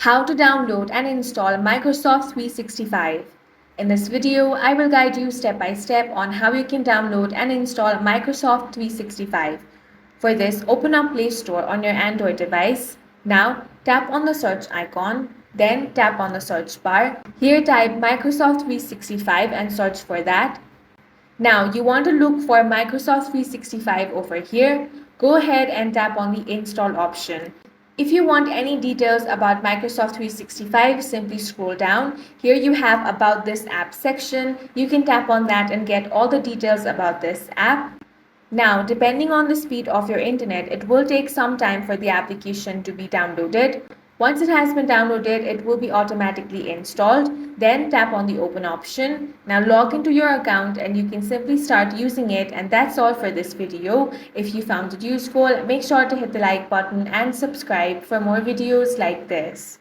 How to download and install Microsoft 365. In this video, I will guide you step by step on how you can download and install Microsoft 365. For this, open up Play Store on your Android device. Now, tap on the search icon, then tap on the search bar. Here type Microsoft 365 and search for that. Now, you want to look for Microsoft 365 over here. Go ahead and tap on the install option. If you want any details about Microsoft 365, simply scroll down. Here you have About This App section. You can tap on that and get all the details about this app. Now, depending on the speed of your internet, it will take some time for the application to be downloaded. Once it has been downloaded, it will be automatically installed. Then tap on the Open option. Now log into your account and you can simply start using it, and that's all for this video. If you found it useful, make sure to hit the like button and subscribe for more videos like this.